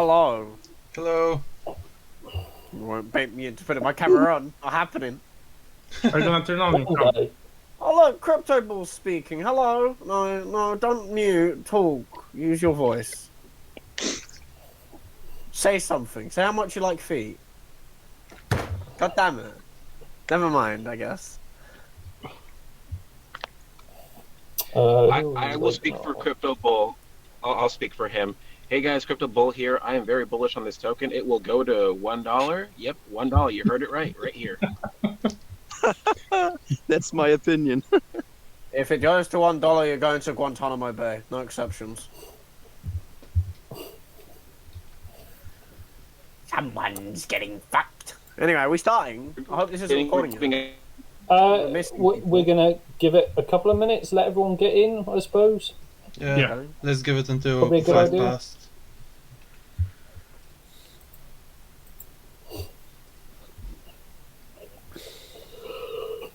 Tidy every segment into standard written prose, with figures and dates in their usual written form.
hello. Hello. You won't bait me into putting my camera on. Not happening. Are you gonna turn on your camera? Oh look, Crypto Bull speaking. Hello. No, don't mute. Talk. Use your voice. Say something. Say how much you like feet. God damn it. Never mind, I guess. I will speak for Crypto Bull. I'll speak for him. Hey guys, Crypto Bull here. I am very bullish on this token. It will go to $1. Yep, $1. You heard it right here. That's my opinion. If it goes to $1, you're going to Guantanamo Bay. No exceptions. Someone's getting fucked. Anyway, are we starting? I hope this isn't recording you. We're gonna give it a couple of minutes, let everyone get in, I suppose. Yeah. Let's give it until Probably a good 5 idea. past.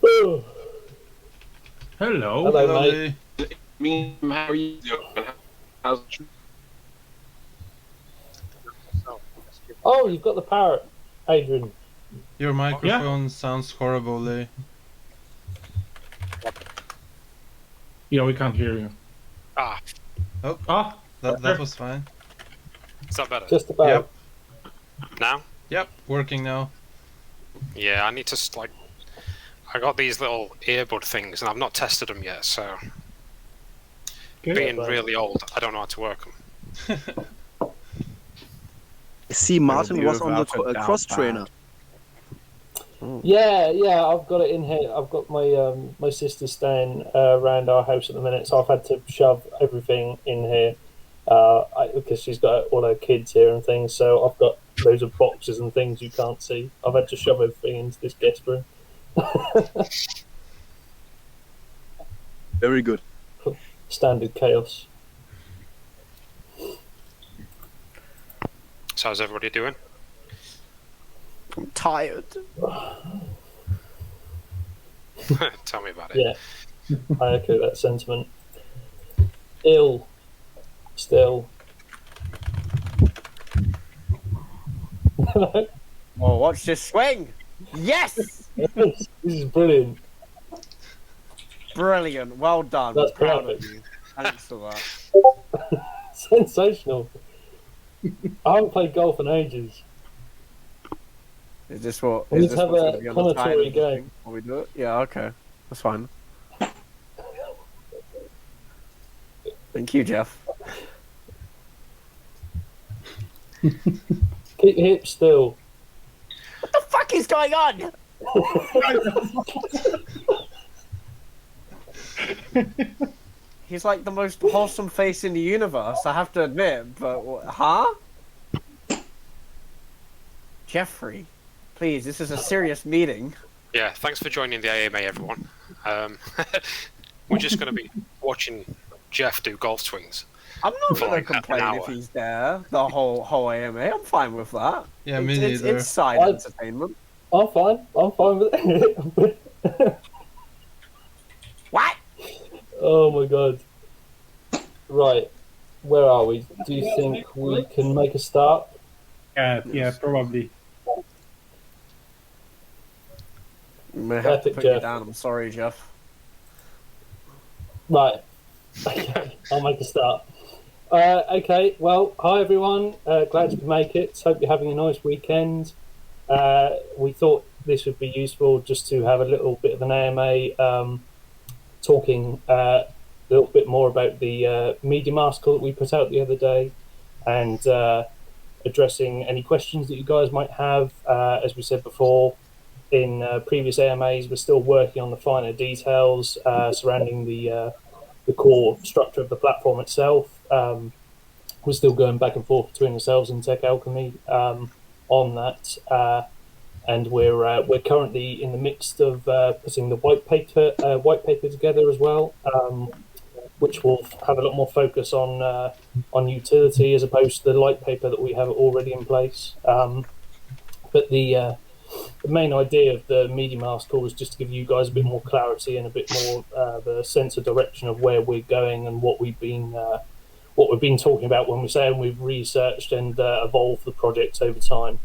Hello. Hello, mate. Me, how are you doing? How's Oh, you've got the parrot, Adrian. Your microphone sounds horrible, Lee. Yeah, we can't hear you. Ah, Oh, that was fine. is that better? Just about. Yep. Now? Yep, working now. Yeah, I need to, like... I got these little earbud things, and I've not tested them yet, so... Good. Being really old, I don't know how to work them. See, Martin was on the cross trainer. Yeah, I've got it in here. I've got my my sister staying around our house at the minute, so I've had to shove everything in here because she's got all her kids here and things. So I've got loads of boxes and things you can't see. I've had to shove everything into this guest room. Very good. Standard chaos. So how's everybody doing? I'm tired. Tell me about it. Yeah, I echo that sentiment. Ill, still. Oh, watch this swing! Yes! This is brilliant. Brilliant. Well done. That's Proud perfect. of you. Thanks for that. Sensational. I haven't played golf in ages. Is this what? We Is need this to have what's a gonna be on the Kounotori time game. Will we do it? Yeah. Okay. That's fine. Thank you, Jeff. Keep hips still. What the fuck is going on? He's like the most wholesome face in the universe, I have to admit, but huh? Jeffrey, please, this is a serious meeting. Yeah, thanks for joining the AMA, everyone. We're just going to be watching Jeff do golf swings. I'm not For going to like an complain hour. if he's there, the whole AMA. I'm fine with that. Yeah, me neither. It's side entertainment. I'm fine with it. What? Oh my god. Right. Where are we? Do you think we can make a start? Yeah, probably. You may have to Epic put you Jeff. down. I'm sorry, Jeff. Right. Okay, I'll make a start. Okay, well, hi everyone. Glad you could make it. Hope you're having a nice weekend. We thought this would be useful just to have a little bit of an AMA talking a little bit more about the Medium article that we put out the other day and addressing any questions that you guys might have. As we said before, in previous AMAs, we're still working on the finer details surrounding the core structure of the platform itself. We're still going back and forth between ourselves and Tech Alchemy on that, and we're currently in the midst of putting the white paper together as well, which will have a lot more focus on utility as opposed to the light paper that we have already in place. But the main idea of the Medium article was just to give you guys a bit more clarity and a bit more of a sense of direction of where we're going and what we've been what we've been talking about when we're saying we've researched and evolved the project over time.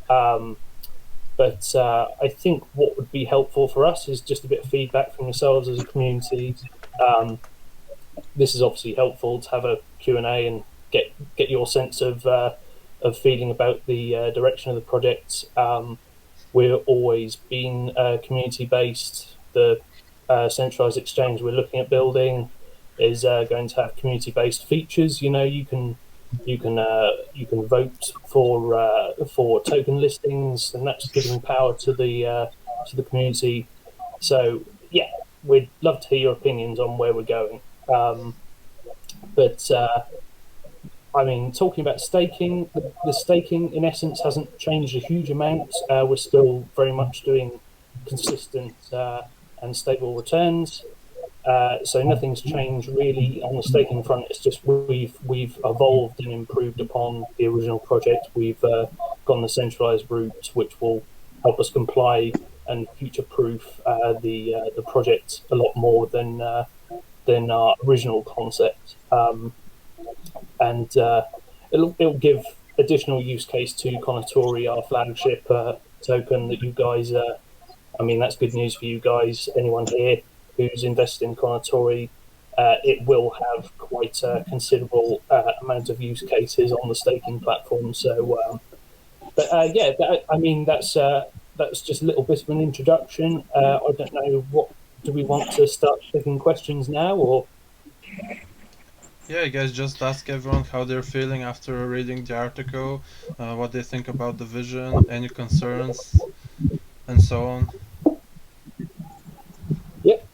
But I think what would be helpful for us is just a bit of feedback from yourselves as a community. This is obviously helpful to have a Q&A and get your sense of feeling about the direction of the project. We're always been community-based. The centralized exchange we're looking at building is going to have community-based features. You know, you can vote for token listings, and that's giving power to the community. So yeah, we'd love to hear your opinions on where we're going. But I mean, talking about staking, the staking in essence hasn't changed a huge amount. We're still very much doing consistent and stable returns. So nothing's changed really on the staking front. It's just we've evolved and improved upon the original project. We've gone the centralized route, which will help us comply and future-proof the project a lot more than our original concept. And it'll give additional use case to Kounotori, our flagship token that you guys. I mean, that's good news for you guys. Anyone here who's invested in Kounotori, it will have quite a considerable amount of use cases on the staking platform. So, yeah, I mean, that's just a little bit of an introduction. I don't know, what do we want to start taking questions now, or? Yeah, I guess just ask everyone how they're feeling after reading the article, what they think about the vision, any concerns, and so on. Yep.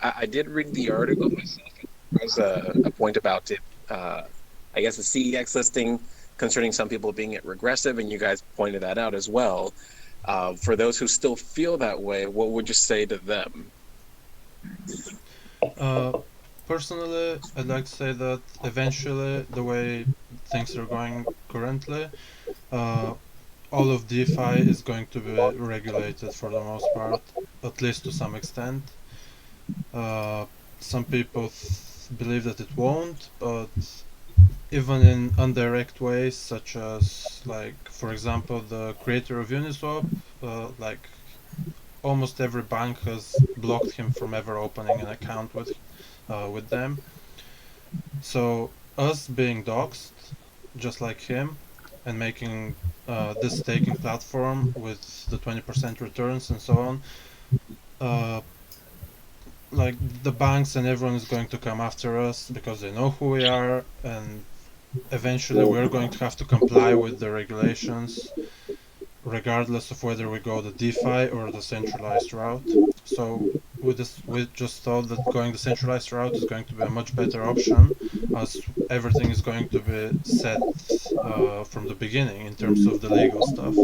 I did read the article myself. There was a point about it. I guess the CEX listing concerning some people being at regressive, and you guys pointed that out as well. For those who still feel that way, what would you say to them? Personally, I'd like to say that eventually, the way things are going currently, all of DeFi is going to be regulated for the most part, at least to some extent. Some people believe that it won't, but even in indirect ways, such as, like, for example, the creator of Uniswap, like, almost every bank has blocked him from ever opening an account with them. So us being doxed, just like him, and making this staking platform with the 20% returns and so on, like, the banks and everyone is going to come after us because they know who we are, and eventually we're going to have to comply with the regulations, regardless of whether we go the DeFi or the centralized route. So we just thought that going the centralized route is going to be a much better option, as everything is going to be set from the beginning in terms of the legal stuff.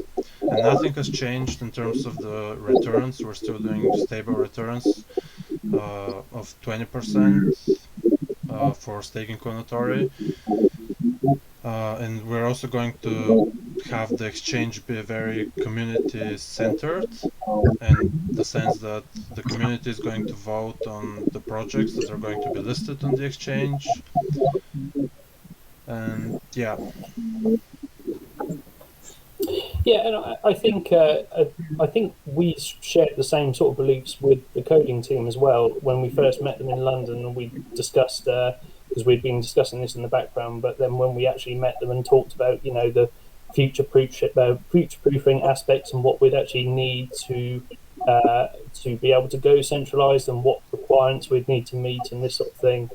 And nothing has changed in terms of the returns. We're still doing stable returns of 20% for staking Kounotori. And we're also going to have the exchange be very community-centered, in the sense that the community is going to vote on the projects that are going to be listed on the exchange. And yeah. Yeah, and I think we shared the same sort of beliefs with the coding team as well when we first met them in London, and we discussed because we'd been discussing this in the background. But then when we actually met them and talked about, you know, the future-proofing aspects and what we'd actually need to be able to go centralized and what requirements we'd need to meet and this sort of thing,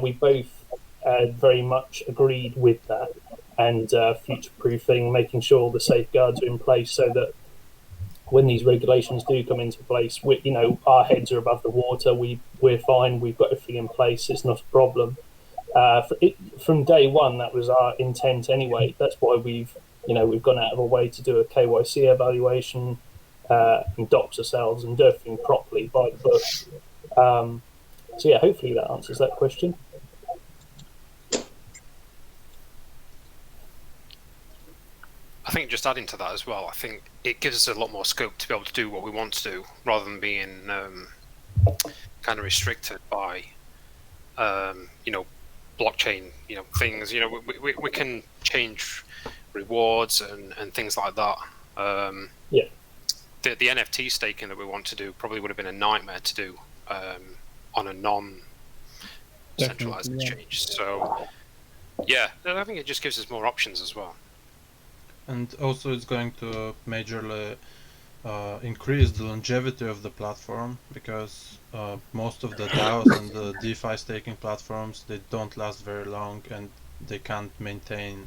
we both very much agreed with that. And future-proofing, making sure the safeguards are in place so that when these regulations do come into place, you know, our heads are above the water. We're fine. We've got everything in place. It's not a problem. From day one, that was our intent anyway. That's why we've gone out of our way to do a KYC evaluation and dox ourselves and do everything properly by the book. So yeah, hopefully that answers that question. I think just adding to that as well, I think it gives us a lot more scope to be able to do what we want to do, rather than being kind of restricted by, blockchain, things. We can change rewards and things like that. Yeah. The NFT staking that we want to do probably would have been a nightmare to do on a non-centralized exchange. So, yeah, I think it just gives us more options as well. And also it's going to majorly increase the longevity of the platform, because most of the DAOs and the DeFi staking platforms, they don't last very long, and they can't maintain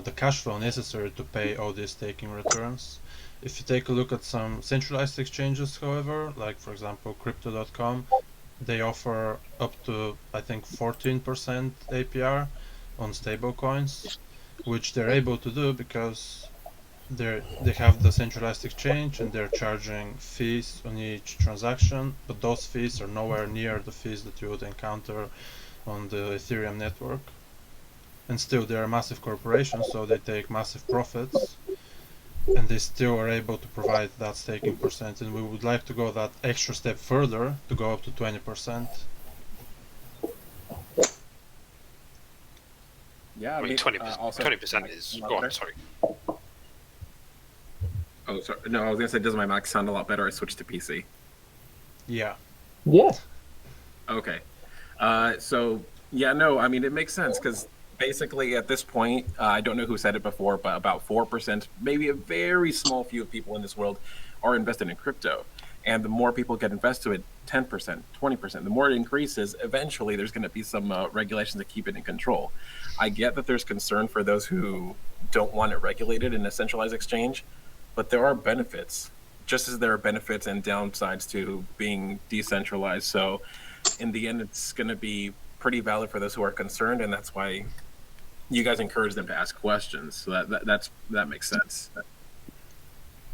the cash flow necessary to pay all these staking returns. If you take a look at some centralized exchanges, however, like for example crypto.com, they offer up to, I think, 14% APR on stable coins, which they're able to do because they have the centralized exchange and they're charging fees on each transaction, but those fees are nowhere near the fees that you would encounter on the Ethereum network. And still, they're a massive corporation, so they take massive profits, and they still are able to provide that staking percent. And we would like to go that extra step further to go up to 20%. Yeah, I mean, 20% is. Go on, sorry. Oh, sorry. No, I was gonna say, does my Mac sound a lot better? I switched to PC. Yeah. Yeah. Okay. So yeah, no, I mean it makes sense because basically at this point, I don't know who said it before, but about 4%, maybe a very small few of people in this world are invested in crypto. And the more people get invested, 10%, 20%, the more it increases, eventually there's going to be some regulations to keep it in control. I get that there's concern for those who don't want it regulated in a centralized exchange, but there are benefits, just as there are benefits and downsides to being decentralized. So in the end, it's going to be pretty valid for those who are concerned, and that's why you guys encourage them to ask questions. So that makes sense.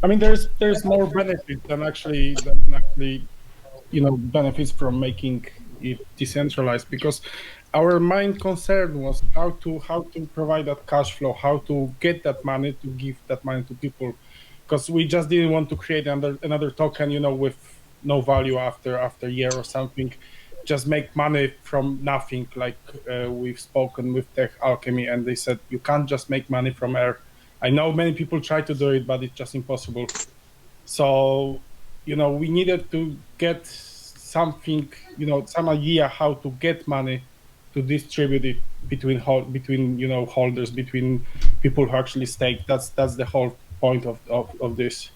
I mean, there's more benefit than actually benefits from making it decentralized, because our main concern was how to provide that cash flow, how to get that money, to give that money to people, because we just didn't want to create another token, with no value after a year or something. Just make money from nothing, like we've spoken with Tech Alchemy, and they said you can't just make money from air. I know many people try to do it, but it's just impossible. So, we needed to get something, some idea how to get money to distribute it between holders, between people who actually stake. That's the whole point of this.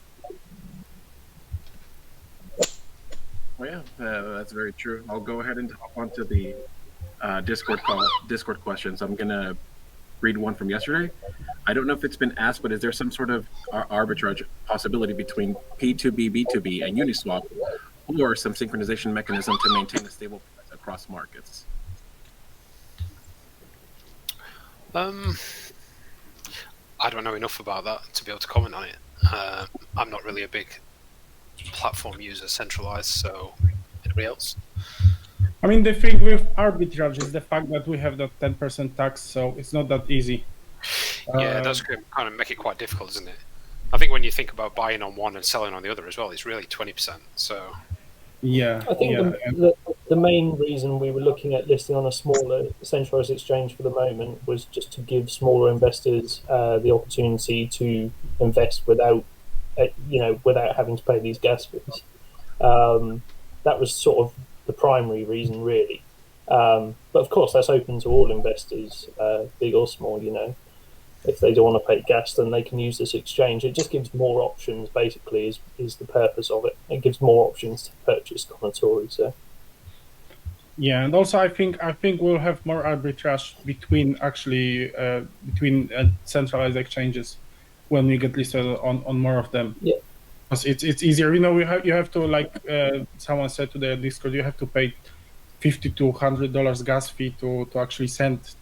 Well, yeah, that's very true. I'll go ahead and hop onto the Discord questions. I'm gonna read one from yesterday. I don't know if it's been asked, but is there some sort of arbitrage possibility between P2PB2B and Uniswap, or some synchronization mechanism to maintain a stable price across markets? I don't know enough about that to be able to comment on it. I'm not really a big platform user centralized, so anybody else? I mean, the thing with arbitrage is the fact that we have that 10% tax, so it's not that easy. Yeah, it does kind of make it quite difficult, doesn't it? I think when you think about buying on one and selling on the other as well, it's really 20%. So yeah, I think the main reason we were looking at listing on a smaller centralized exchange for the moment was just to give smaller investors the opportunity to invest without having to pay these gas fees. That was sort of the primary reason, really. But of course, that's open to all investors, big or small. If they don't want to pay gas, then they can use this exchange. It just gives more options. Basically, is the purpose of it. It gives more options to purchase Kounotori. So. Yeah, and also I think we'll have more arbitrage between centralized exchanges when we get listed on more of them. Yeah. Because it's easier. You have to, like someone said to the Discord, you have to pay $50 to $100 gas fee to actually send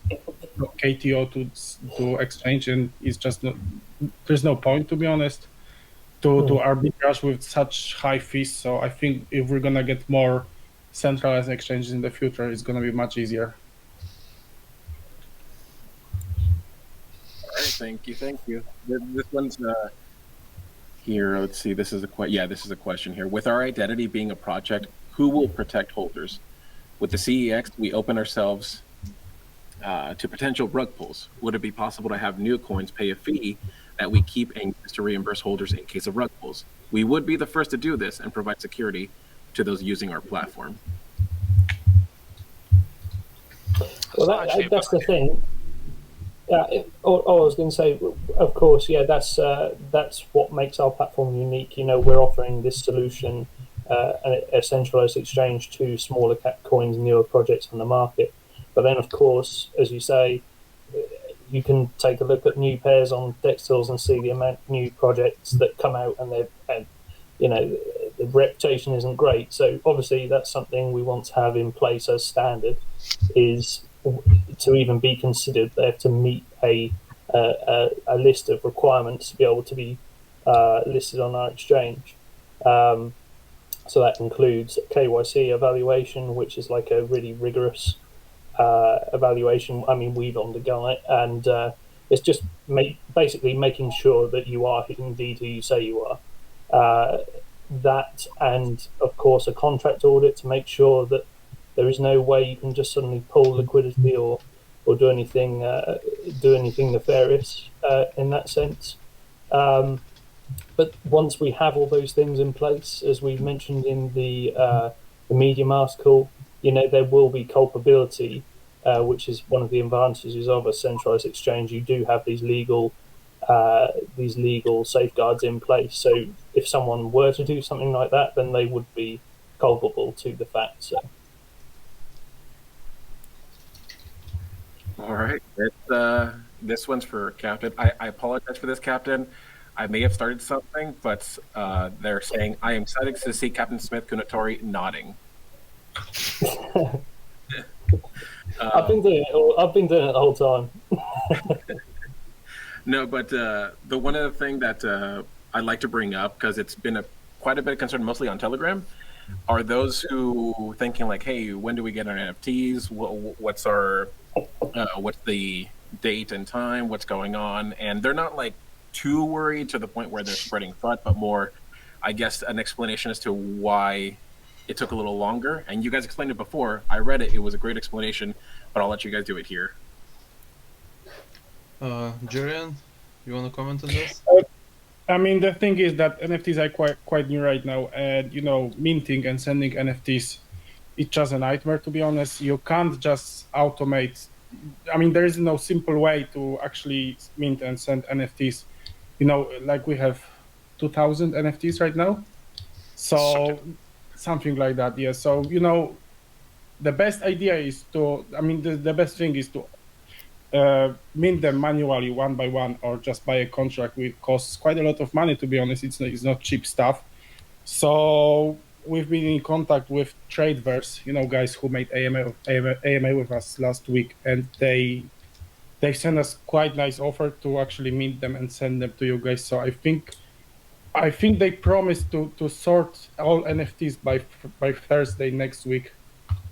KTO to exchange, and it's just there's no point, to be honest, to arbitrage with such high fees. So I think if we're gonna get more centralized exchanges in the future, it's gonna be much easier. All right, thank you. This one's here. Let's see. This is a question here. With our identity being a project who will protect holders? With the CEX, we open ourselves to potential rug pulls. Would it be possible to have new coins pay a fee that we keep and use to reimburse holders in case of rug pulls? We would be the first to do this and provide security to those using our platform. Well, that's the thing. I was going to say, of course, yeah, that's what makes our platform unique. You know, we're offering this solution, a centralized exchange to smaller cap coins, newer projects on the market. But then, of course, as you say, you can take a look at new pairs on DexTools and see the amount of new projects that come out, and you know, the reputation isn't great. So obviously, that's something we want to have in place as standard. Is to even be considered, they have to meet a list of requirements to be able to be listed on our exchange. So that includes KYC evaluation, which is like a really rigorous evaluation. I mean, we've undergone it, and it's just basically making sure that you are indeed who you say you are. That, and of course, a contract audit to make sure that there is no way you can just suddenly pull liquidity or do anything nefarious in that sense. But once we have all those things in place, as we mentioned in the Medium article, you know, there will be culpability, which is one of the advantages of a centralized exchange. You do have these legal safeguards in place. So if someone were to do something like that, then they would be culpable to the fact. So. All right, this one's for Captain. I apologize for this, Captain. I may have started something, but they're saying, I am excited to see Captain Smith Kounotori nodding. I've been doing it the whole time. No, but the one other thing that I'd like to bring up, because it's been quite a bit of concern, mostly on Telegram, are those who thinking like, hey, when do we get our NFTs? What's the date and time? What's going on? And they're not like too worried to the point where they're spreading thought, but more, I guess, an explanation as to why it took a little longer. And you guys explained it before. I read it. It was a great explanation, but I'll let you guys do it here. Gerion, you want to comment on this? I mean, the thing is that NFTs are quite new right now, and you know, minting and sending NFTs, it's just a nightmare, to be honest. You can't just automate. I mean, there is no simple way to actually mint and send NFTs. You know, like we have 2,000 NFTs right now, so something like that. Yeah. So you know, the best idea is to. I mean, the best thing is to mint them manually one by one, or just buy a contract, which costs quite a lot of money, to be honest. It's not cheap stuff. So we've been in contact with Tradeverse, you know, guys who made AMA with us last week, and they sent us quite nice offer to actually mint them and send them to you guys. So I think they promised to sort all NFTs by Thursday next week.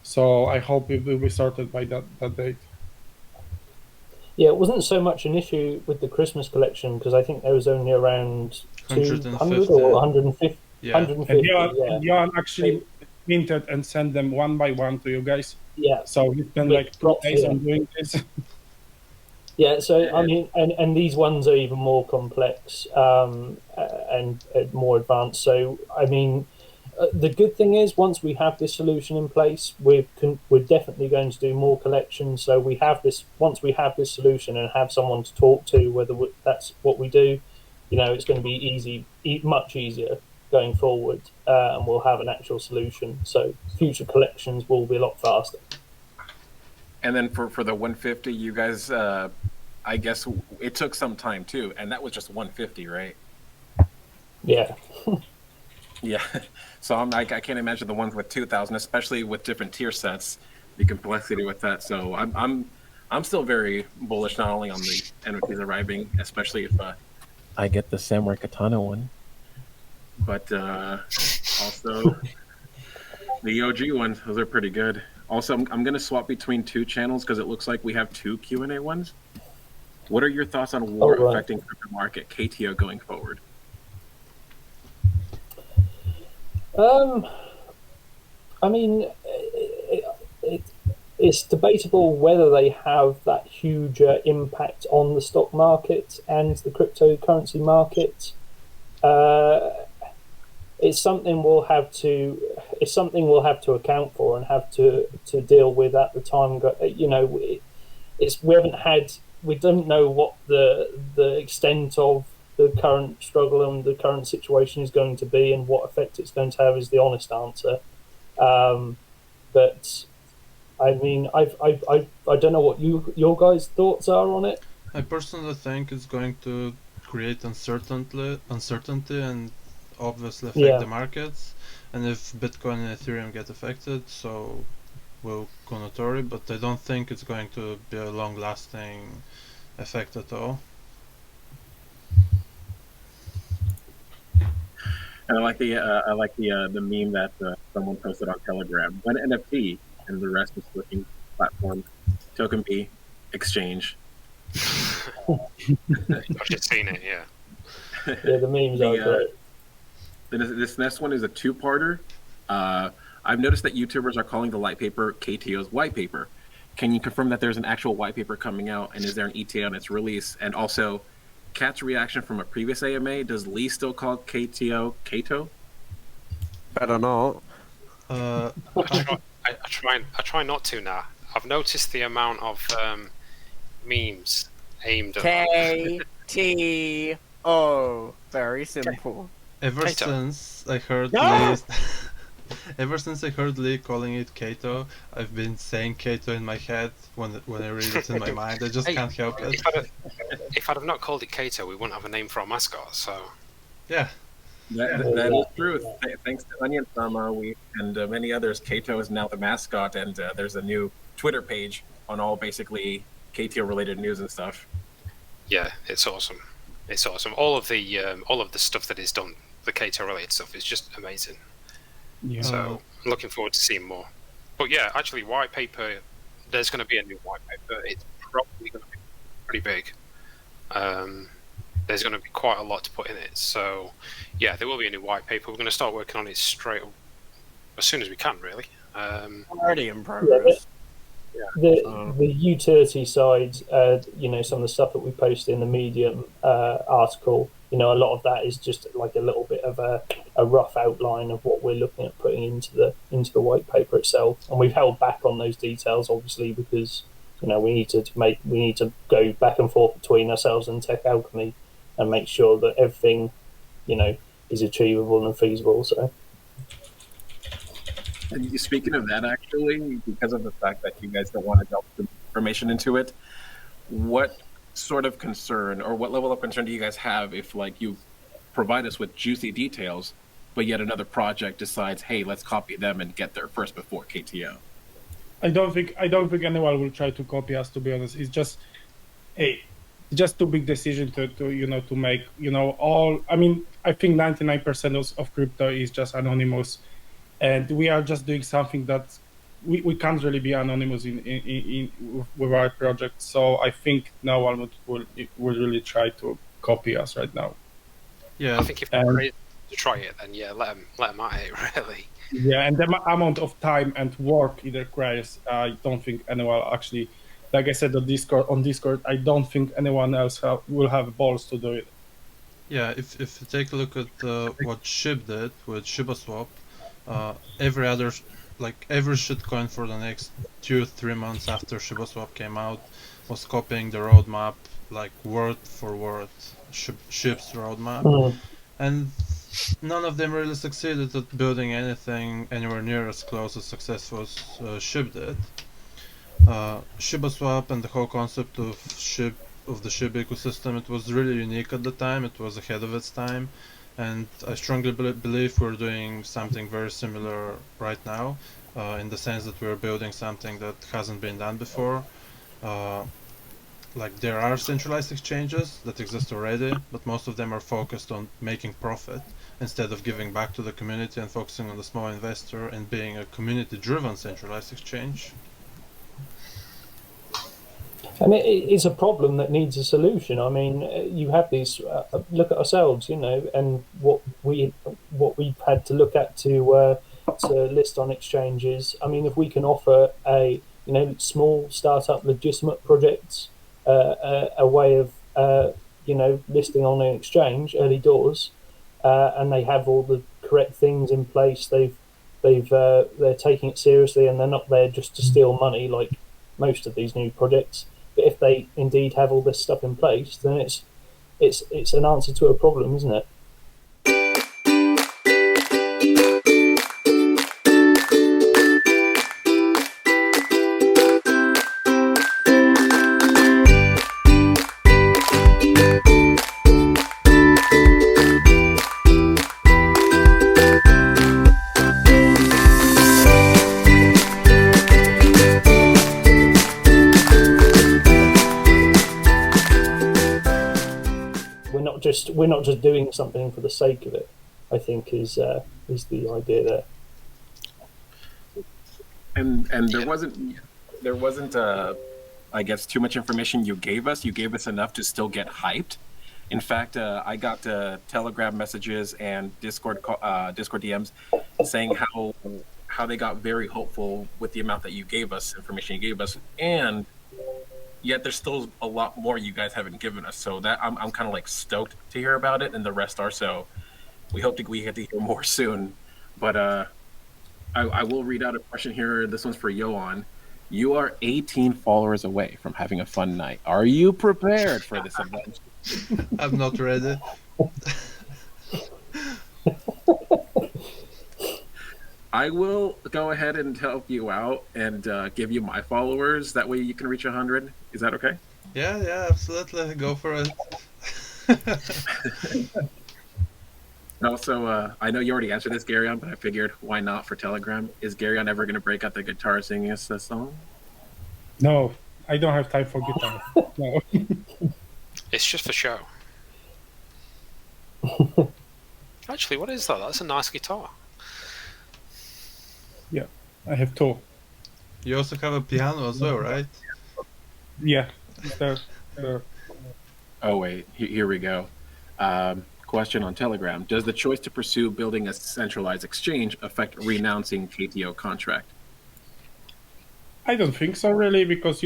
So I hope it will be sorted by that date. Yeah, it wasn't so much an issue with the Christmas collection, because I think there was only around 200 or 150. Yeah. 150, and Yoan actually minted and sent them one by one to you guys. Yeah. So he spent like 2 days on doing this. Yeah, so I mean, and these ones are even more complex and more advanced. So I mean, the good thing is, once we have this solution in place, we're definitely going to do more collections. So once we have this solution and have someone to talk to, whether that's what we do, you know, it's going to be much easier going forward, and we'll have an actual solution. So future collections will be a lot faster. And then for the 150, you guys, I guess it took some time too, and that was just 150, right? Yeah. Yeah. So I can't imagine the ones with 2,000, especially with different tier sets, the complexity with that. So I'm still very bullish, not only on the NFTs arriving, especially if I get the Samurai Katana one, but also the OG ones. Those are pretty good. Also, I'm going to swap between two channels because it looks like we have two Q&A ones. What are your thoughts on war affecting crypto market, KTO, going forward? I mean, it's debatable whether they have that huge impact on the stock market and the cryptocurrency market. It's something we'll have to account for and have to deal with at the time. You know, we don't know what the extent of the current struggle and the current situation is going to be and what effect it's going to have is the honest answer. But I mean, I don't know what your guys' thoughts are on it. I personally think it's going to create uncertainty and obviously affect the markets. And if Bitcoin and Ethereum get affected, so will Kounotori, but I don't think it's going to be a long-lasting effect at all. And I like the meme that someone posted on Telegram. One NFT and the rest is switching platform. Token B, exchange. I've just seen it, yeah. Yeah, the memes are great. This next one is a two-parter. I've noticed that YouTubers are calling the light paper KTO's white paper. Can you confirm that there's an actual white paper coming out, and is there an ETA on its release? And also, Cat's reaction from a previous AMA, does Lee still call KTO Kato? Better not. I try not to now. I've noticed the amount of memes aimed at KTO. Very simple. Ever Kato. since I heard No! Lee calling it Kato, I've been saying Kato in my head when I read it in my mind. I just can't help it. If I'd have not called it Kato, we wouldn't have a name for our mascot. So Yeah. That is true. Thanks to Onion Sama and many others, Kato is now the mascot, and there's a new Twitter page on all basically KTO related news and stuff. yeah, it's awesome. It's awesome. All of the stuff that is done, the Kato related stuff, is just amazing. Yeah. So I'm looking forward to seeing more. But yeah, actually, white paper. There's going to be a new white paper. It's probably going to be pretty big. There's going to be quite a lot to put in it. So yeah, there will be a new white paper. We're going to start working on it as soon as we can, really. Already in progress. The utility side, you know, some of the stuff that we posted in the Medium article, you know, a lot of that is just like a little bit of a rough outline of what we're looking at putting into the white paper itself. And we've held back on those details, obviously, because you know we need to go back and forth between ourselves and Tech Alchemy and make sure that everything, you know, is achievable and feasible. So. And speaking of that, actually, because of the fact that you guys don't want to delve information into it, what sort of concern or what level of concern do you guys have if, like, you provide us with juicy details, but yet another project decides, hey, let's copy them and get there first before KTO? I don't think anyone will try to copy us. To be honest, it's just too big decision to make. You know, all. I mean, I think 99% of crypto is just anonymous. And we are just doing something that we can't really be anonymous with our project. So I think no one will really try to copy us right now. Yeah. I think if they're ready to try it, then yeah, let them at it, really. Yeah, and the amount of time and work it requires, I don't think anyone actually, like I said on Discord, I don't think anyone else will have balls to do it. Yeah, if you take a look at what SHIB did with ShibaSwap, every shitcoin for the next 2-3 months after ShibaSwap came out was copying the roadmap, like word for word, SHIB's roadmap, and none of them really succeeded at building anything anywhere near as close as successful as SHIB did. ShibaSwap and the whole concept of the SHIB ecosystem, it was really unique at the time. It was ahead of its time. And I strongly believe we're doing something very similar right now, in the sense that we're building something that hasn't been done before. Like, there are centralized exchanges that exist already, but most of them are focused on making profit instead of giving back to the community and focusing on the small investor and being a community-driven centralized exchange. And it's a problem that needs a solution. I mean, you have these. Look at ourselves, you know, and what we've had to look at to to list on exchanges. I mean, if we can offer a small startup legitimate projects a way of listing on an exchange early doors, and they have all the correct things in place, they're taking it seriously, and they're not there just to steal money like most of these new projects. But if they indeed have all this stuff in place, then it's an answer to a problem, isn't it? We're not just doing something for the sake of it, I think is the idea there. And there wasn't I guess too much information you gave us. You gave us enough to still get hyped. In fact, I got Telegram messages and Discord DMs saying how they got very hopeful with the amount that you gave us, information you gave us, and yet there's still a lot more you guys haven't given us. So that I'm kind of like stoked to hear about it, and the rest are. So we get to hear more soon. But I will read out a question here. This one's for Yoan. You are 18 followers away from having a fun night. Are you prepared for this event? I'm not ready. I will go ahead and help you out and give you my followers. That way you can reach 100. Is that okay? Yeah, absolutely. Go for it. Also, I know you already answered this, Gerion, but I figured why not for Telegram? Is Gerion ever going to break out the guitar singing us a song? No, I don't have time for guitar. No. It's just for show. Actually, what is that? That's a nice guitar. Yeah, I have two. You also have a piano as well, right? Yeah. Oh, wait. Here we go. Question on Telegram. Does the choice to pursue building a centralized exchange affect renouncing KTO contract? I don't think so, really, because,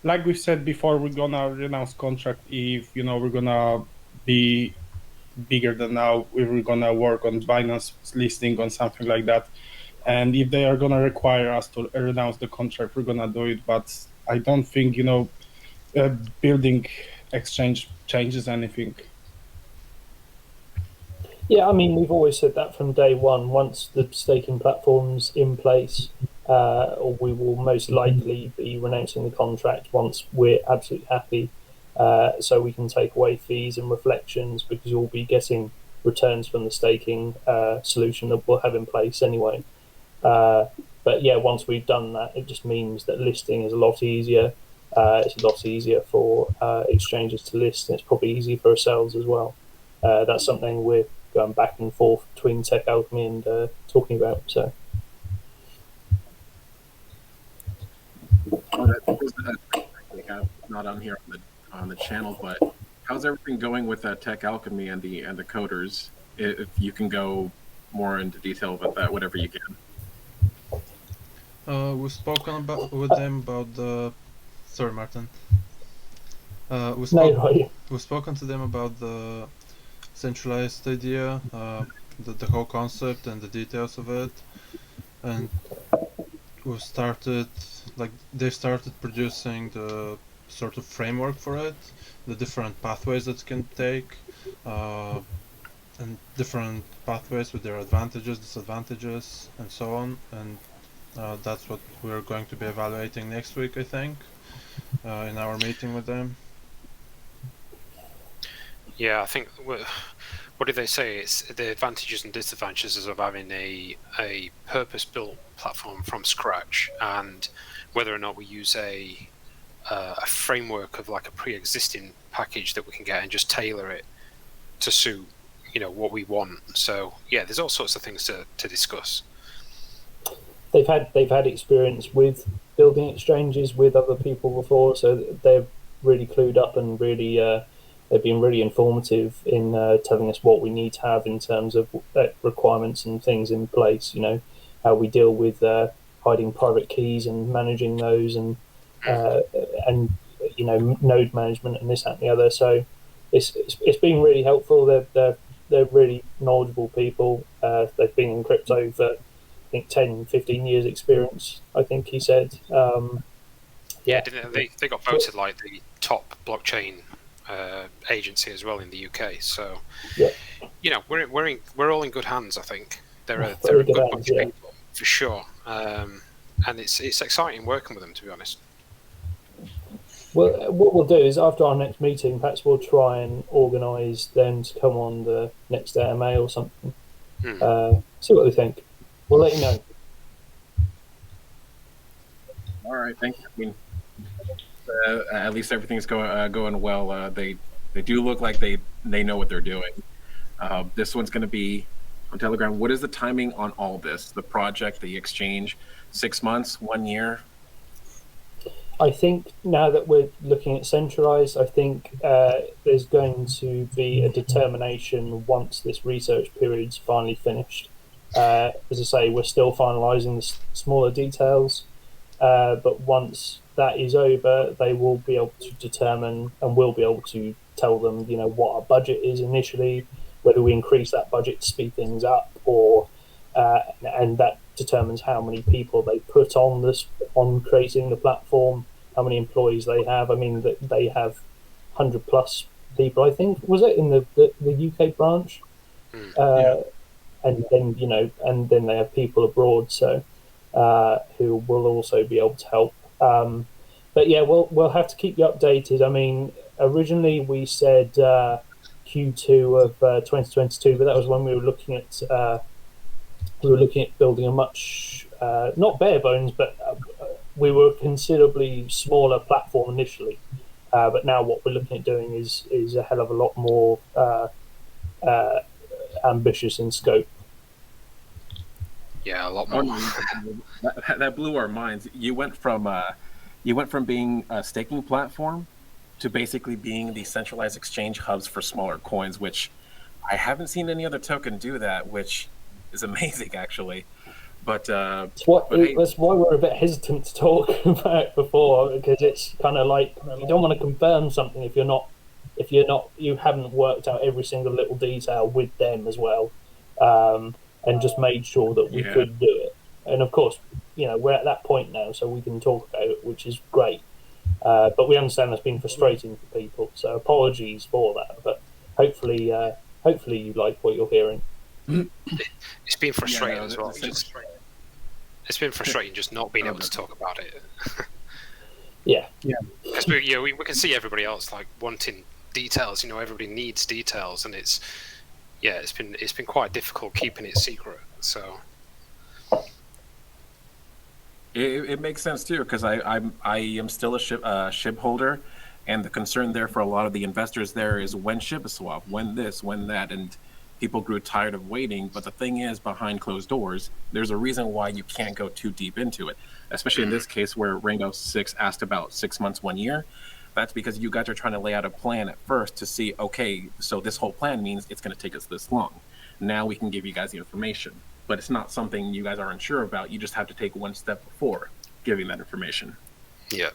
like we said before, we're going to renounce contract if, we're going to be bigger than now, if we're going to work on Binance listing on something like that. And if they are going to require us to renounce the contract, we're going to do it. But I don't think, building exchange changes anything. Yeah, I mean, we've always said that from day one. Once the staking platform's in place, we will most likely be renouncing the contract once we're absolutely happy, so we can take away fees and reflections, because we'll be getting returns from the staking solution that we'll have in place anyway. But yeah, once we've done that, it just means that listing is a lot easier. It's a lot easier for exchanges to list, and it's probably easier for ourselves as well. That's something we're going back and forth between Tech Alchemy and talking about. So. Not on here on the channel, but how's everything going with Tech Alchemy and the coders? If you can go more into detail about that, whatever you can. We've spoken with them about the. Sorry, Martin. We've spoken to them about the centralized idea, the whole concept and the details of it, and they started producing the sort of framework for it, the different pathways that it can take, and different pathways with their advantages, disadvantages, and so on. And that's what we're going to be evaluating next week, I think, in our meeting with them. Yeah, I think, what did they say? It's the advantages and disadvantages of having a purpose-built platform from scratch, and whether or not we use a framework of like a pre-existing package that we can get and just tailor it to suit, what we want. So yeah, there's all sorts of things to discuss. They've had experience with building exchanges with other people before, so they're really clued up and really they've been really informative in telling us what we need to have in terms of requirements and things in place. how we deal with hiding private keys and managing those, and node management and this, that, and the other. So it's been really helpful. They're really knowledgeable people. They've been in crypto for, I think, 10, 15 years experience, I think he said. Yeah, they got voted like the top blockchain agency as well in the UK. So, yeah, we're all in good hands. I think they're a good bunch of people for sure, and it's exciting working with them, to be honest. Well, what we'll do is after our next meeting, perhaps we'll try and organise them to come on the next AMA or something. See what they think. We'll let you know. All right, thank you. I mean, at least everything's going well. They do look like they know what they're doing. This one's going to be on Telegram. What is the timing on all this? The project, the exchange, 6 months, 1 year? I think now that we're looking at centralized, I think there's going to be a determination once this research period's finally finished. As I say, we're still finalizing the smaller details, but once that is over, they will be able to determine, and we'll be able to tell them, what our budget is initially, whether we increase that budget to speed things up, or and that determines how many people they put on creating the platform, how many employees they have. I mean, they have 100+ people, I think, was it, in the UK branch? And then and then they have people abroad, so who will also be able to help. But yeah, we'll have to keep you updated. I mean, originally we said Q2 of 2022, but that was when we were looking at building a much not bare bones, but we were considerably smaller platform initially. But now what we're looking at doing is a hell of a lot more ambitious in scope. Yeah, a lot more. That blew our minds. You went from being a staking platform to basically being the centralized exchange hubs for smaller coins, which I haven't seen any other token do that, which is amazing, actually. But that's why we're a bit hesitant to talk about it before, because it's kind of like you don't want to confirm something if you haven't worked out every single little detail with them as well, and just made sure that we could do it. And of course, we're at that point now, so we can talk about it, which is great. But we understand that's been frustrating for people, so apologies for that. But hopefully you like what you're hearing. It's been frustrating as well. It's been frustrating just not being able to talk about it. Yeah. Because we can see everybody else like wanting details. Everybody needs details, and it's been quite difficult keeping it secret. So it makes sense too, because I am still a SHIB holder, and the concern there for a lot of the investors there is when SHIB swap, when this, when that, and people grew tired of waiting. But the thing is, behind closed doors, there's a reason why you can't go too deep into it, especially in this case where Rainbow Six asked about 6 months, 1 year. That's because you guys are trying to lay out a plan at first to see, okay, so this whole plan means it's going to take us this long. Now we can give you guys the information, but it's not something you guys aren't sure about. You just have to take one step before giving that information. Yeah,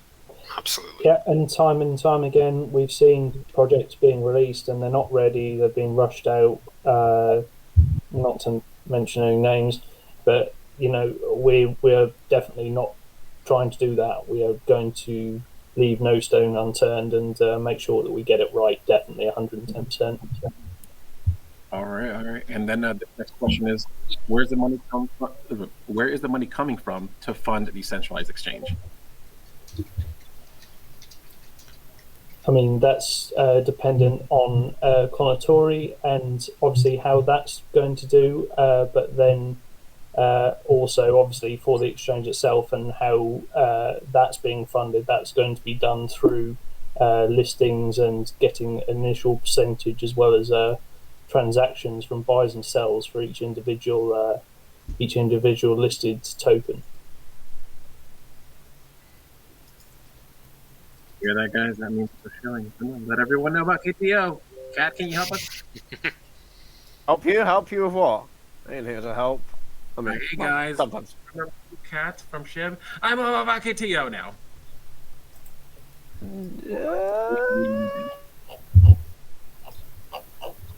absolutely. Yeah, and time again, we've seen projects being released and they're not ready. They're being rushed out. Not to mention any names, but we're definitely not trying to do that. We are going to leave no stone unturned and make sure that we get it right. Definitely 110%. All right. And then the next question is, where is the money coming from to fund the centralized exchange? I mean, that's dependent on Kounotori and obviously how that's going to do, but then also obviously for the exchange itself and how that's being funded, that's going to be done through listings and getting an initial percentage as well as transactions from buys and sells for each individual listed token. Hear that, guys? That means we're showing. Come on, let everyone know about KTO. Kat, can you help us? Help you with what? I ain't here to help. I mean, Hey well, guys, sometimes. remember Cat from Shib? I'm about KTO now.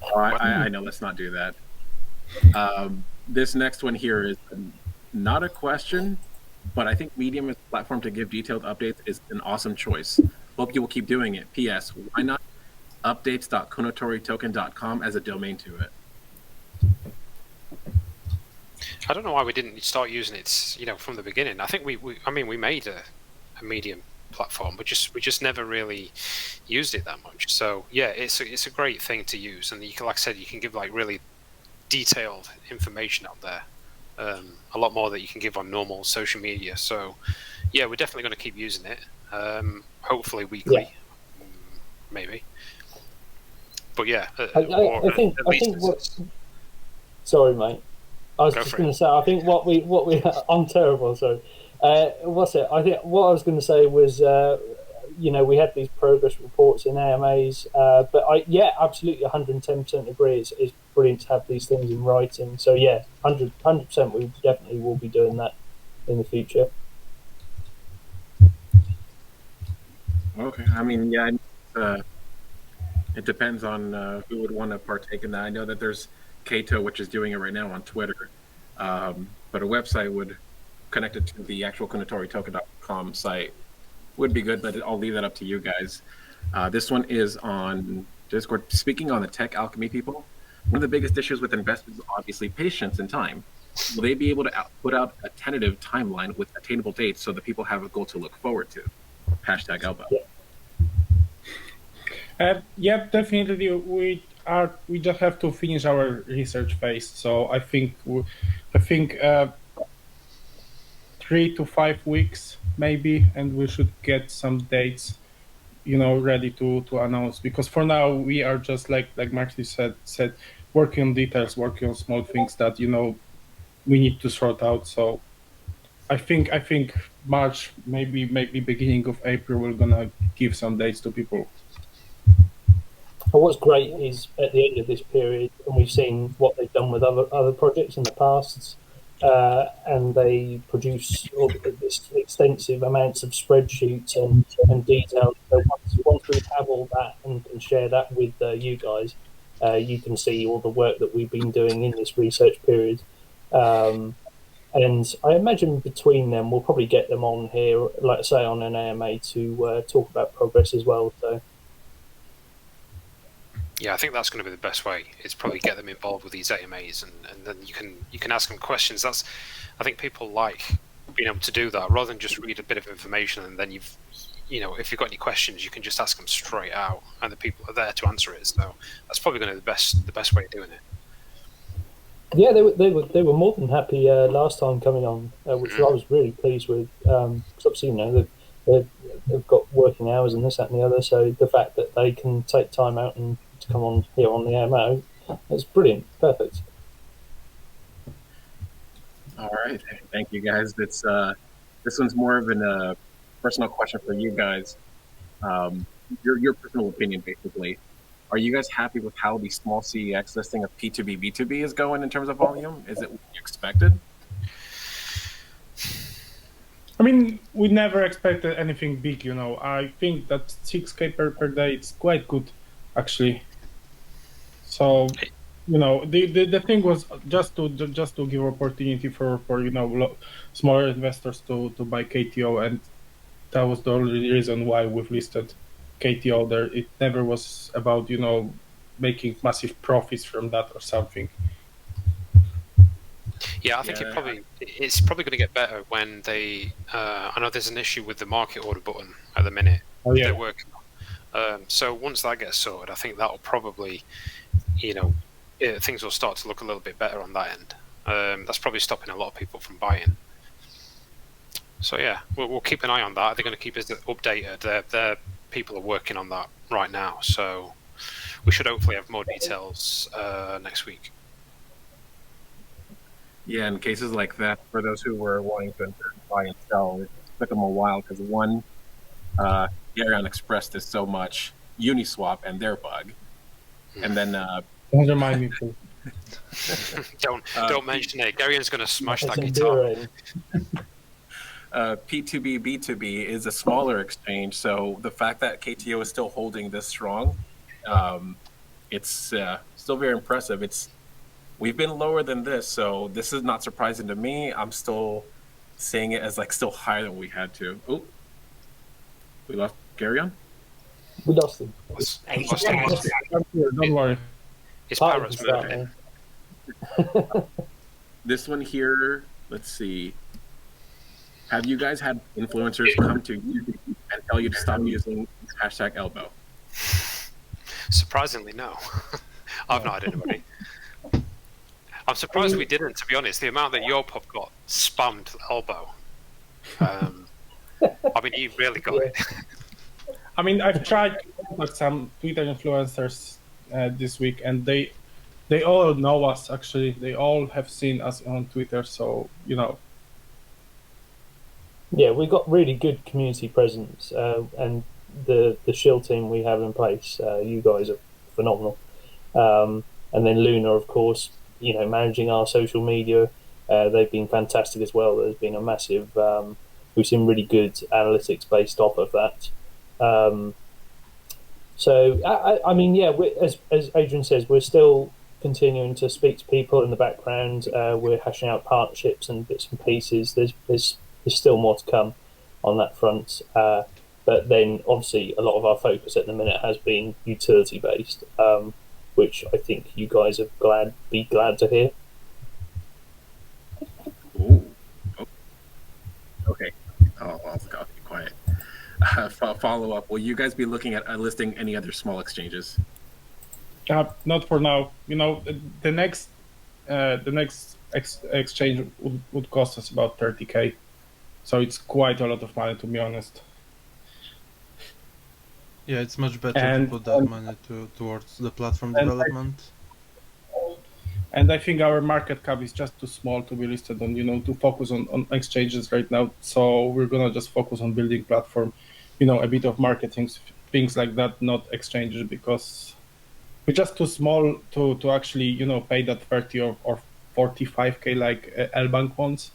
Oh, I know. Let's not do that. This next one here is not a question, but I think Medium as a platform to give detailed updates is an awesome choice. Hope you will keep doing it. P.S. Why not updates.kounotoritoken.com as a domain to it? I don't know why we didn't start using it, from the beginning. I think we made a Medium platform, but we just never really used it that much. So yeah, it's a great thing to use, and you can, like I said, you can give like really detailed information out there, a lot more that you can give on normal social media. So yeah, we're definitely going to keep using it. Hopefully weekly, maybe. But yeah, I think what. Sorry, mate. I was just going to say. I think what we. I'm terrible. Sorry. What's it? I think what I was going to say was, we had these progress reports in AMAs, but absolutely 110% agree. It's brilliant to have these things in writing. So yeah, 100%. We definitely will be doing that in the future. Okay. I mean, yeah. It depends on who would want to partake in that. I know that there's KTO, which is doing it right now on Twitter, but a website would connect it to the actual KounotoriToken.com site would be good, but I'll leave that up to you guys. This one is on Discord. Speaking on the Tech Alchemy people, one of the biggest issues with investors is obviously patience and time. Will they be able to put out a tentative timeline with attainable dates so that people have a goal to look forward to? Hashtag LBOW. Yeah, definitely. We just have to finish our research phase. So I think 3 to 5 weeks maybe, and we should get some dates, ready to announce. Because for now we are just like Marty said, working on details, working on small things that we need to sort out. So I think March, maybe beginning of April, we're gonna give some dates to people. But what's great is at the end of this period, and we've seen what they've done with other projects in the past, and they produce all this extensive amounts of spreadsheets and details. So once we have all that and can share that with you guys, you can see all the work that we've been doing in this research period. And I imagine between them, we'll probably get them on here, like I say, on an AMA to talk about progress as well. So. Yeah, I think that's going to be the best way. Is probably get them involved with these AMAs, and then you can ask them questions. I think people like being able to do that rather than just read a bit of information and then if you've got any questions, you can just ask them straight out, and the people are there to answer it. So that's probably going to be the best way of doing it. Yeah, they were more than happy last time coming on, which I was really pleased with. Because obviously, they've got working hours and this, that, and the other. So the fact that they can take time out and to come on here on the AMO, it's brilliant, perfect. All right, thank you guys. This one's more of a personal question for you guys. Your personal opinion, basically. Are you guys happy with how the small CEX listing of P2PB2B is going in terms of volume? Is it what you expected? I mean, we never expected anything big, I think that 6K per day is quite good, actually. So, the thing was just to give opportunity for smaller investors to buy KTO, and that was the only reason why we've listed KTO there. It never was about making massive profits from that or something. Yeah, I think it's probably going to get better when they. I know there's an issue with the market order button at the minute. Oh, yeah. They're working on. So once that gets sorted, I think that'll probably, things will start to look a little bit better on that end. That's probably stopping a lot of people from buying. So yeah, we'll keep an eye on that. They're going to keep us updated. Their people are working on that right now, so we should hopefully have more details next week. Yeah, in cases like that, for those who were wanting to buy and sell, it took them a while because one, Gerion expressed this so much, Uniswap and their bug, and then don't remind me, please. Don't mention it. Gerion's going to smash that It's guitar. enduring. P2PB2B is a smaller exchange, so the fact that KTO is still holding this strong, it's still very impressive. We've been lower than this, so this is not surprising to me. I'm still seeing it as like still higher than we had to. Oh, we lost Gerion? We lost him. Don't worry. His Parrot's parrot's moving. This one here, let's see. Have you guys had influencers come to you and tell you to stop using hashtag LBOW? Surprisingly, no. I've not had anybody. I'm surprised we didn't, to be honest. The amount that your pub got spammed LBOW. I mean, he really got it. I mean, I've tried to contact some Twitter influencers this week, and they all know us, actually. They all have seen us on Twitter, so, you know. Yeah, we've got really good community presence, and the Shill team we have in place, you guys are phenomenal. And then Luna, of course, you know, managing our social media, they've been fantastic as well. There's been a massive, we've seen really good analytics based off of that. So, I mean, yeah, as Adrian says, we're still continuing to speak to people in the background. We're hashing out partnerships and bits and pieces. There's still more to come on that front. But then, obviously, a lot of our focus at the minute has been utility-based, which I think you guys are be glad to hear. Ooh. Oh. Okay. I'll be quiet. Follow up. Will you guys be looking at listing any other small exchanges? Not for now. You know, the next exchange would cost us about 30K. So it's quite a lot of money, to be honest. Yeah, it's much better to put that money towards the platform development. And I think our market cap is just too small to be listed on, you know, to focus on exchanges right now. So we're gonna just focus on building platform, you know, a bit of marketing, things like that, not exchanges, because we're just too small to actually, you know, pay that 30 or 45K like L-Bank wants.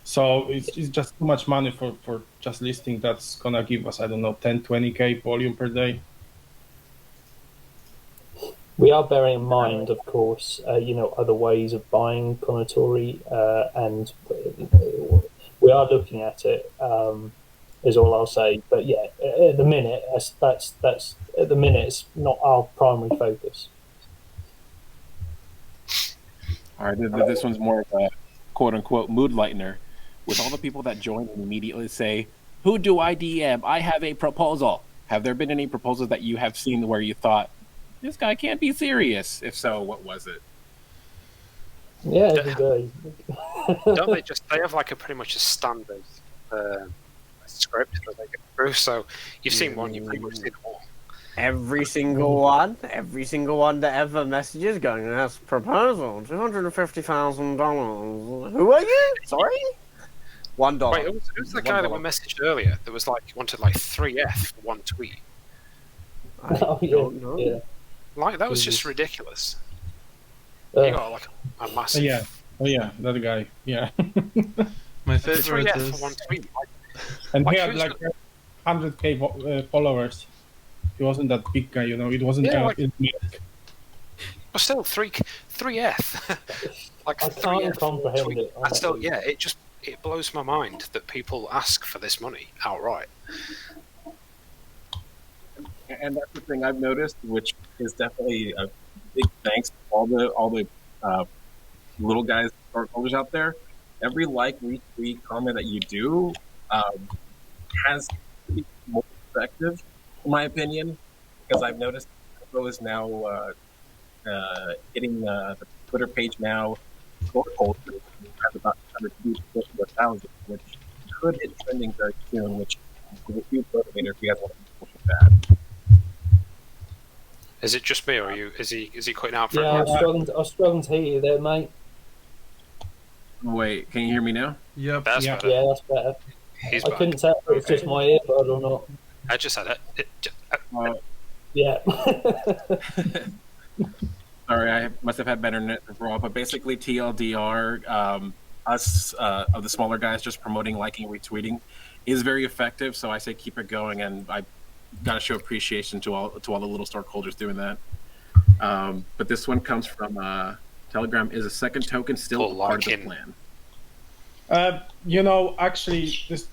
So it's just too much money for just listing that's gonna give us, I don't know, 10, 20K volume per day. We are bearing in mind, of course, you know, other ways of buying Kounotori, and we are looking at it. Is all I'll say. But yeah, at the minute, that's at the minute, it's not our primary focus. All right, this one's more of a quote-unquote mood lightener. With all the people that join and immediately say, "Who do I DM? I have a proposal." Have there been any proposals that you have seen where you thought, this guy can't be serious? If so, what was it? Yeah, every day. Don't they have like pretty much a standard script that they go through? So you've seen one, you've pretty much seen them all. Every single one that ever messages going, that's proposal, $250,000. Who are you? Sorry? $1. Wait, who's the guy that we messaged earlier that was like, wanted like 3F for one tweet? Oh, yeah. Like, that was just ridiculous. Yeah. You got like a massive... Oh yeah, that guy, yeah. My favorite 3F is... for one tweet. And Like, he had who's like 100K followers. He wasn't that big guy, you know. It wasn't. Yeah, but still, 3F. Like I 3F can't comprehend tweet. it. And still, yeah, it blows my mind that people ask for this money outright. And that's the thing I've noticed, which is definitely a big thanks to all the little guys, storkholders out there. Every like, retweet, comment that you do has to be more effective, in my opinion, because I've noticed Echo is now hitting the Twitter page now. Storkholders has about 150,000, which could hit trending very soon, which is a huge motivator if you guys want to push it bad. Is it just me, or is he cutting out for Yeah, everyone? I was struggling to hear you there, mate. Wait, can you hear me now? Yep. That's better. Yeah, that's better. He's I back. couldn't tell if it was just my earbud or not. I just said it. Yeah. Sorry, I must have had better net overall, but basically TLDR, us of the smaller guys just promoting, liking, retweeting is very effective. So I say keep it going, and I got to show appreciation to all the little stockholders doing that. But this one comes from Telegram. Is a second token still a part of the plan? Actually, this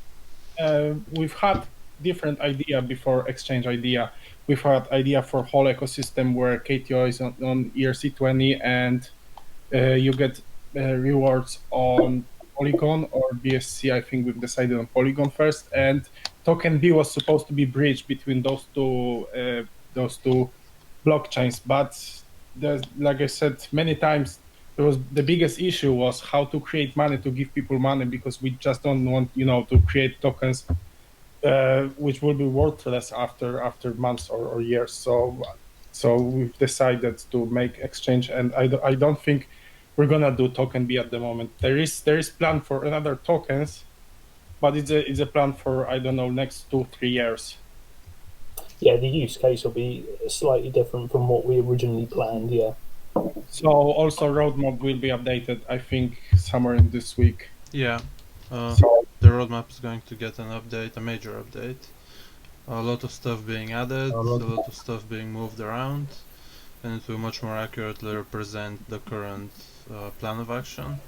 we've had different idea before exchange idea. We've had idea for whole ecosystem where KTO is on ERC20 and you get rewards on Polygon or BSC. I think we've decided on Polygon first, and token B was supposed to be bridged between those two blockchains. But like I said many times, the biggest issue was how to create money to give people money, because we just don't want to create tokens which will be worthless after months or years. So we've decided to make exchange, and I don't think we're gonna do token B at the moment. There is plan for another tokens, but it's a plan for, I don't know, next 2-3 years. Yeah, the use case will be slightly different from what we originally planned. Yeah. So also roadmap will be updated, I think, somewhere in this week. Yeah. The roadmap is going to get an update, a major update. A lot of stuff being added, a lot of stuff being moved around, and it will much more accurately represent the current plan of action.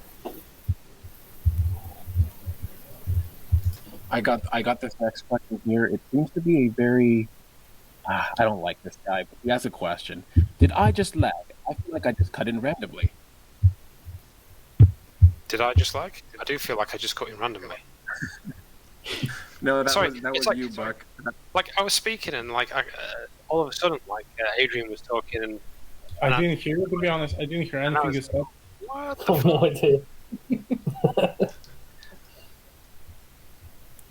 I got this next question here. It seems to be a very I don't like this guy, but he has a question. Did I just lag? I feel like I just cut in randomly. Did I just lag? I do feel like I just cut in randomly. No, that Sorry, was like, you, Buck. Like I was speaking and all of a sudden Adrian was talking and I didn't hear you, to be honest. I didn't hear anything you said. What I have no idea.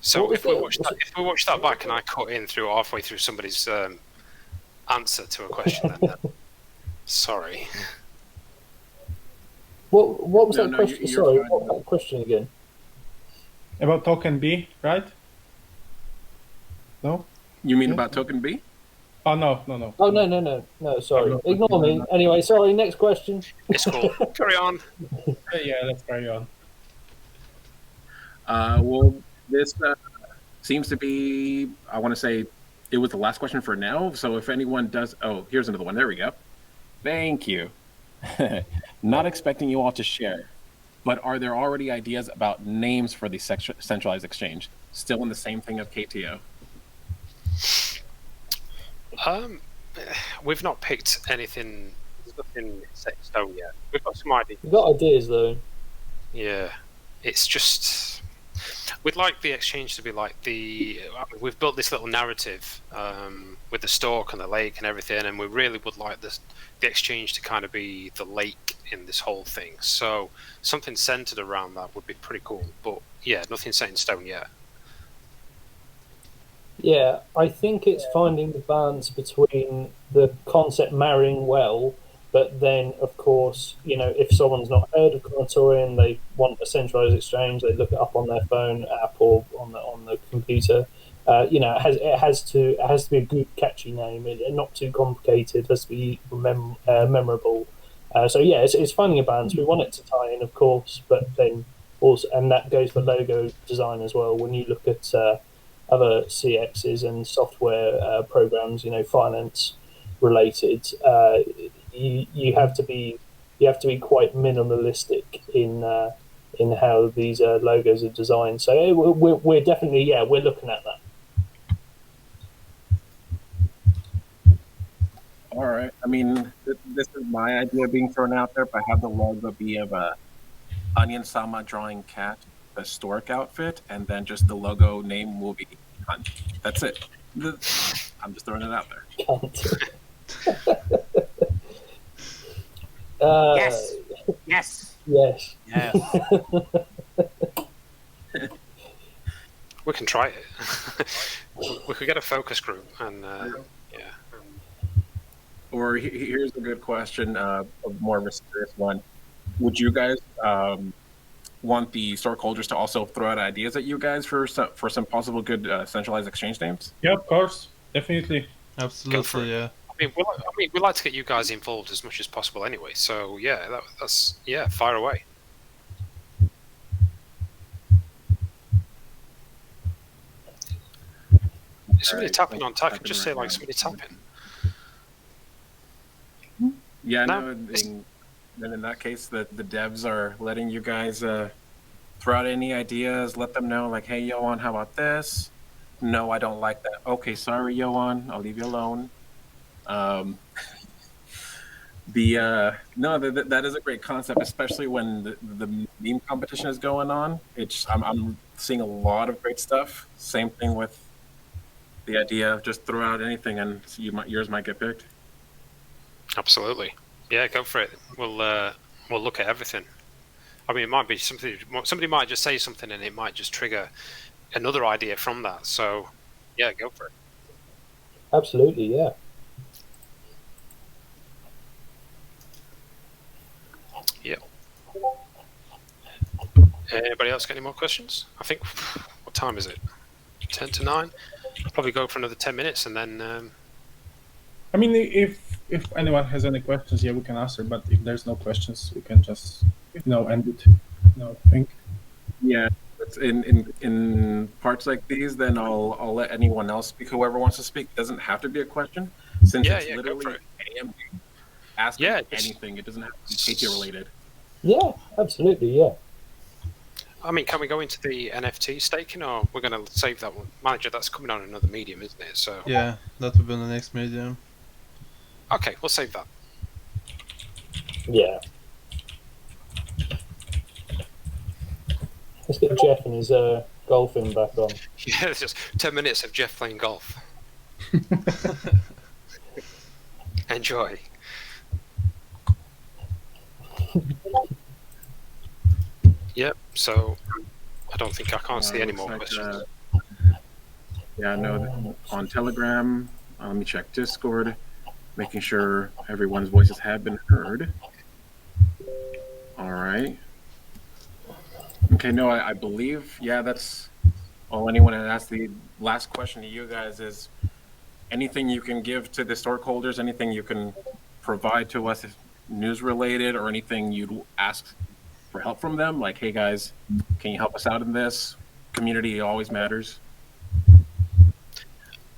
So if we watch that back and I cut in halfway through somebody's answer to a question, then sorry. What was that question? You're Sorry, fine. what was that question again? About token B, right? No? You mean about token B? Oh, no. Oh, no, sorry. Ignore me. Anyway, sorry, next question. It's cool. Carry on. Yeah, let's carry on. Well, this seems to be, I want to say, it was the last question for now. So if anyone does, oh, here's another one. There we go. Thank you. Not expecting you all to share, but are there already ideas about names for the centralized exchange? Still in the same thing of KTO? We've not picked anything. There's nothing set in stone yet. We've got some ideas. We've got ideas though. Yeah, it's just we'd like the exchange to be like we've built this little narrative with the stork and the lake and everything, and we really would like the exchange to kind of be the lake in this whole thing. So something centered around that would be pretty cool. But yeah, nothing set in stone yet. Yeah, I think it's finding the balance between the concept marrying well, but then, of course, if someone's not heard of Kounotori and they want a centralized exchange, they look it up on their phone app or on the computer. It has to be a good, catchy name, and not too complicated. It has to be memorable. So yeah, it's finding a balance. We want it to tie in, of course, but then also, and that goes for logo design as well. When you look at other CEXs and software programs, finance related, you have to be quite minimalistic in how these logos are designed. So we're definitely we're looking at that. All right. I mean, this is my idea being thrown out there, but have the logo be of a Onion Sama drawing cat, the stork outfit, and then just the logo name will be Hunt. That's it. I'm just throwing it out there. Yes. We can try it. We could get a focus group and Or here's a good question, more of a serious one. Would you guys want the stockholders to also throw out ideas at you guys for some possible good centralized exchange names? Yeah, of course, definitely. Absolutely, yeah. we like to get you guys involved as much as possible anyway. So yeah, that's fire away. Is somebody tapping on tap? Just say like somebody tapping. Yeah, No, then in that case, the devs are letting you guys throw out any ideas. Let them know, like, hey, Yoan, how about this? No, I don't like that. Okay, sorry, Yoan, I'll leave you alone. No, that is a great concept, especially when the meme competition is going on. I'm seeing a lot of great stuff. Same thing with the idea of just throw out anything and yours might get picked. Absolutely. Yeah, go for it. We'll look at everything. I mean, it might be something. Somebody might just say something, and it might just trigger another idea from that. So, yeah, go for it. Absolutely, yeah. Yeah. Anybody else got any more questions? I think. What time is it? 10 to 9. I'll probably go for another 10 minutes, and then. I mean, if anyone has any questions, yeah, we can answer. But if there's no questions, we can just end it. I think. Yeah, it's in parts like these, then I'll let anyone else speak. Whoever wants to speak. It doesn't have to be a question, since it's literally ask anything. It doesn't have to be KTO related. Yeah, absolutely, yeah. I mean, can we go into the NFT staking, or we're going to save that one? Manager, that's coming on another medium, isn't it? So yeah, that will be the next medium. Okay, we'll save that. Yeah. Let's get Jeff and his golfing back on. Yeah, it's just 10 minutes of Jeff playing golf. Enjoy. Yep, so I don't think I can't see any more questions. Yeah, no, on Telegram, let me check Discord, making sure everyone's voices have been heard. All right. Okay, no, I believe, that's all anyone had asked. The last question to you guys is, anything you can give to the stockholders, anything you can provide to us news related, or anything you'd ask for help from them, like, hey guys, can you help us out in this? Community always matters.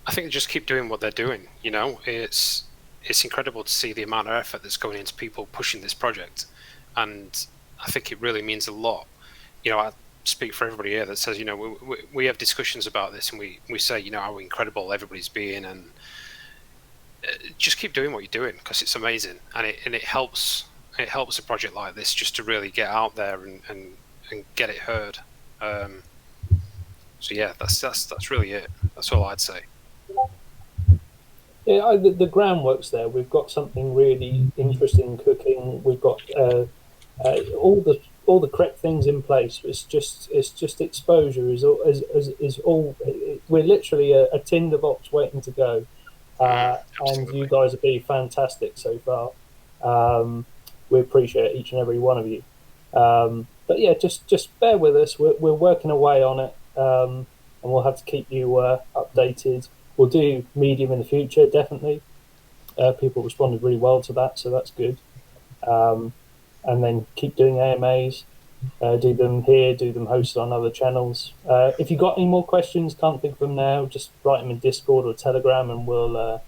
I think they just keep doing what they're doing. It's incredible to see the amount of effort that's going into people pushing this project, and I think it really means a lot. I speak for everybody here that says, we have discussions about this, and we say, how incredible everybody's being, and just keep doing what you're doing, because it's amazing, and it helps. It helps a project like this just to really get out there and get it heard. So yeah, that's really it. That's all I'd say. Yeah, the groundwork's there. We've got something really interesting cooking. We've got all the correct things in place. It's just exposure is all. We're literally a tinderbox waiting to go, and you guys have been fantastic so far. We appreciate each and every one of you. But yeah, just bear with us. We're working away on it, and we'll have to keep you updated. We'll do medium in the future, definitely. People responded really well to that, so that's good. And then keep doing AMAs. Do them here, do them hosted on other channels. If you've got any more questions, can't think of them now, just write them in Discord or Telegram, and we'll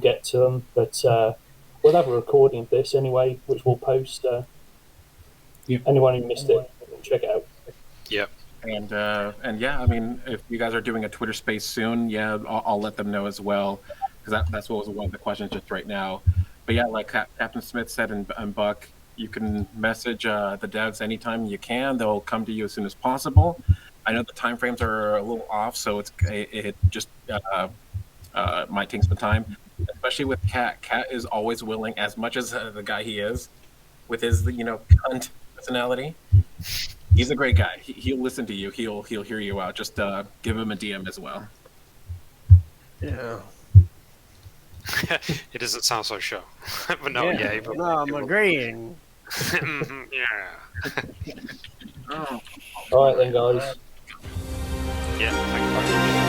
get to them. But we'll have a recording of this anyway, which we'll post. Anyone who missed it, check it out. Yep. And yeah, I mean, if you guys are doing a Twitter space soon, I'll let them know as well, because that's what was one of the questions just right now. But yeah, like Captain Smith said, and Buck, you can message the devs anytime you can. They'll come to you as soon as possible. I know the time frames are a little off, so it just might take some time, especially with Cat. Cat is always willing, as much as the guy he is, with his cunt personality. He's a great guy. He'll listen to you. He'll hear you out. Just give him a DM as well. Yeah. It doesn't sound so sure. But no, I'm agreeing. Yeah. Oh. All right then, guys. Yeah, thank you.